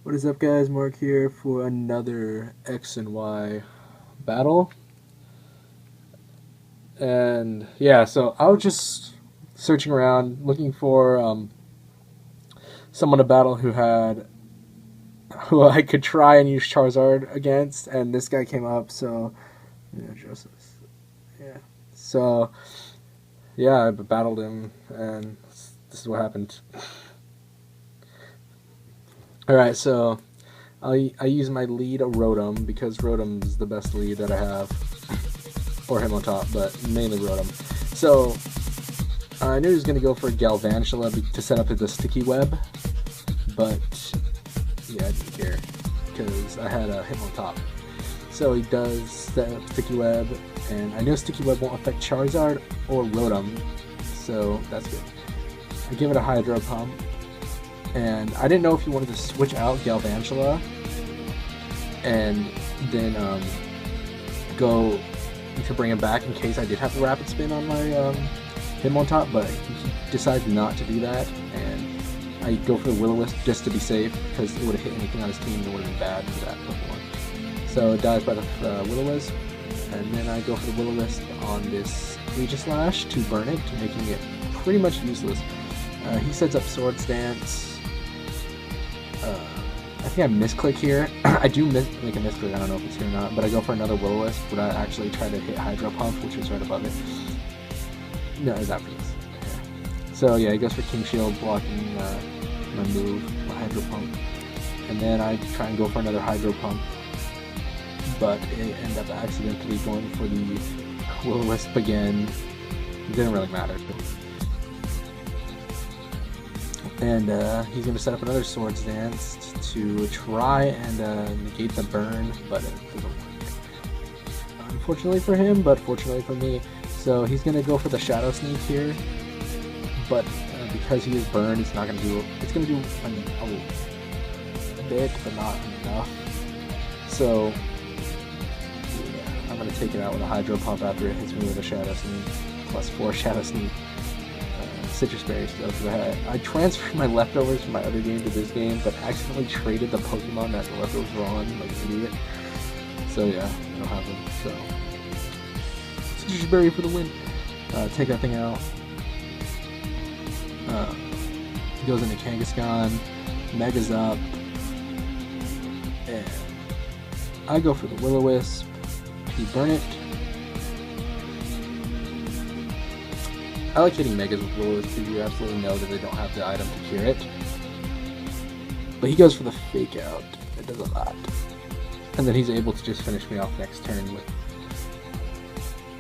What is up, guys? Mark here for another X and Y battle. And yeah, so I was just searching around looking for someone to battle who I could try and use Charizard against, and this guy came up. So Joseph. Yeah. So yeah, I battled him, and this is what happened. All right, so I use my lead Rotom because Rotom's the best lead that I have, or him on top, but mainly Rotom. So I knew he was going to go for Galvantula to set up the sticky web, but yeah, I didn't care because I had him on top. So he does set up sticky web, and I know sticky web won't affect Charizard or Rotom, so that's good. I give it a Hydro Pump. And I didn't know if you wanted to switch out Galvantula and then go to bring him back in case I did have a Rapid Spin on my him on top, but he decided not to do that, and I go for the Will-O-Wisp just to be safe because it would have hit anything on his team that would have been bad for that Pokemon. So it dies by the Will-O-Wisp, and then I go for the Will-O-Wisp on this Aegislash to burn it, making it pretty much useless. He sets up Swords Dance. I think I misclick here. I do make a misclick, I don't know if it's here or not, but I go for another Will-O-Wisp, but I actually try to hit Hydro Pump, which is right above it. No, it's after this. Yeah. So yeah, he goes for King Shield, blocking my move, my Hydro Pump. And then I try and go for another Hydro Pump, but I end up accidentally going for the Will-O-Wisp again. It didn't really matter. And he's going to set up another Swords Dance to try and negate the burn, but it doesn't work. Unfortunately for him, but fortunately for me. So he's going to go for the Shadow Sneak here, but because he is burned, it's not going to do. It's going to do a bit, but not enough. So yeah, I'm going to take it out with a Hydro Pump after it hits me with a Shadow Sneak, +4 Shadow Sneak. Citrus berries though, because I transferred my leftovers from my other game to this game, but accidentally traded the Pokemon that the leftovers were on, like an idiot. So yeah, I don't have them. So citrus berry for the win. Take that thing out. Goes into Kangaskhan, Mega's up, and I go for the Will-O-Wisp to burn it. I like hitting Megas with Will-O-Wisp because you absolutely know that they don't have the item to cure it. But he goes for the Fake Out. It does a lot. And then he's able to just finish me off next turn with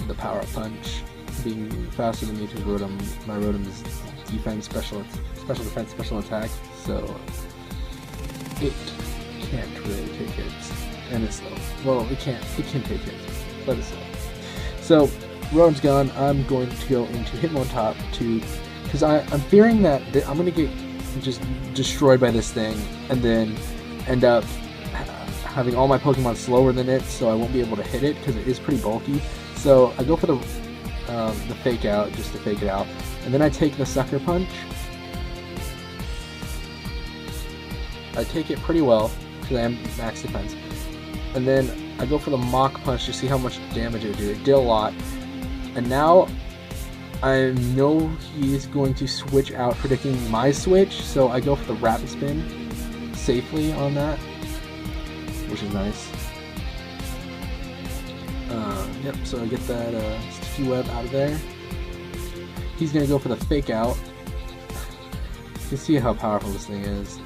the Power Up Punch. Being faster than me to Rotom. My Rotom is defense, special defense, special attack. So it can't really take hits. And it's slow. Well, it can take hits, but it's slow. So Rotom's gone. I'm going to go into Hitmontop because I'm fearing that I'm going to get just destroyed by this thing and then end up having all my Pokemon slower than it, so I won't be able to hit it because it is pretty bulky. So I go for the Fake Out just to fake it out, and then I take the Sucker Punch. I take it pretty well because I am max defense, and then I go for the Mach Punch to see how much damage it would do. It did a lot. And now I know he is going to switch out, predicting my switch, so I go for the Rapid Spin safely on that, which is nice. Yep, so I get that sticky web out of there. He's going to go for the Fake Out. You can see how powerful this thing is.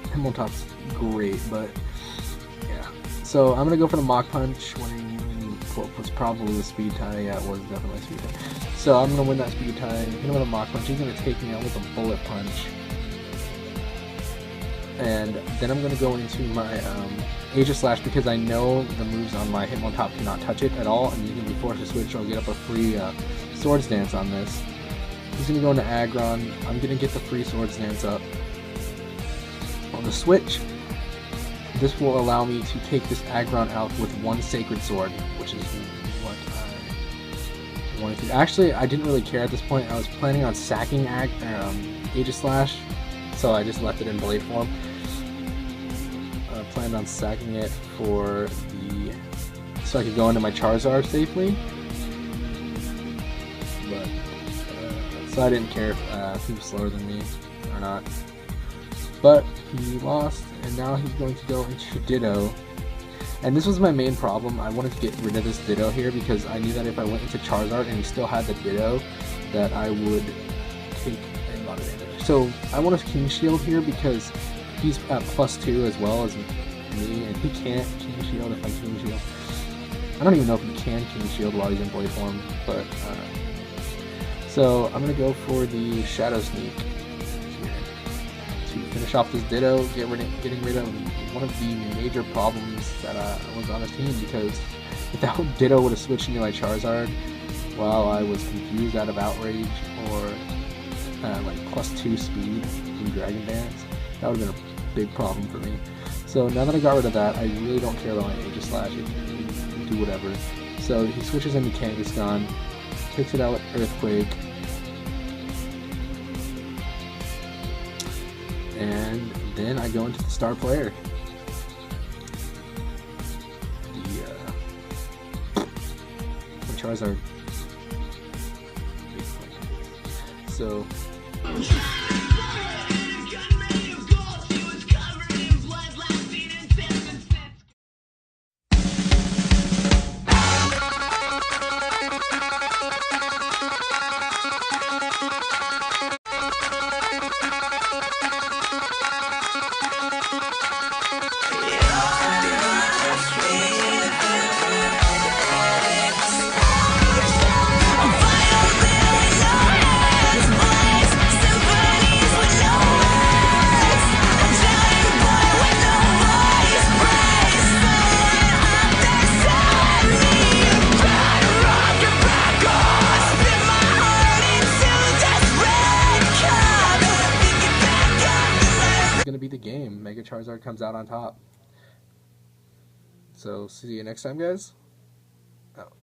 Hitmontop's great, but yeah. So I'm going to go for the Mach Punch was probably the speed tie. Yeah, it was definitely a speed tie. So I'm going to win that speed tie. I'm going to win a Mach Punch. He's going to take me out with a Bullet Punch. And then I'm going to go into my Aegislash because I know the moves on my Hitmontop cannot touch it at all, and he's going to be forced to switch, so I'll get up a free Swords Dance on this. He's going to go into Aggron. I'm going to get the free Swords Dance up on the switch. This will allow me to take this Aggron out with one Sacred Sword, which is what I wanted to. Actually, I didn't really care at this point. I was planning on sacking Aegislash, so I just left it in blade form. planned on sacking it for the so I could go into my Charizard safely. But so I didn't care if he was slower than me or not. But he lost, and now he's going to go into Ditto. And this was my main problem. I wanted to get rid of this Ditto here because I knew that if I went into Charizard and he still had the Ditto, that I would take a lot of damage. So I want to King Shield here because he's at +2 as well as me, and he can't King Shield if I King Shield. I don't even know if he can King Shield while he's in Blade form, but so I'm gonna go for the Shadow Sneak here to finish off this Ditto, getting rid of one of the major problems that was on his team, because if that Ditto would have switched into my Charizard while I was confused out of Outrage or like +2 speed in Dragon Dance, that would have been a big problem for me. So now that I got rid of that, I really don't care about my Aegis Slash. It can do whatever. So he switches into Kangaskhan, takes it out with Earthquake, and then I go into the star player. The Charizard. So. Gonna be the game. Mega Charizard comes out on top. So see you next time, guys.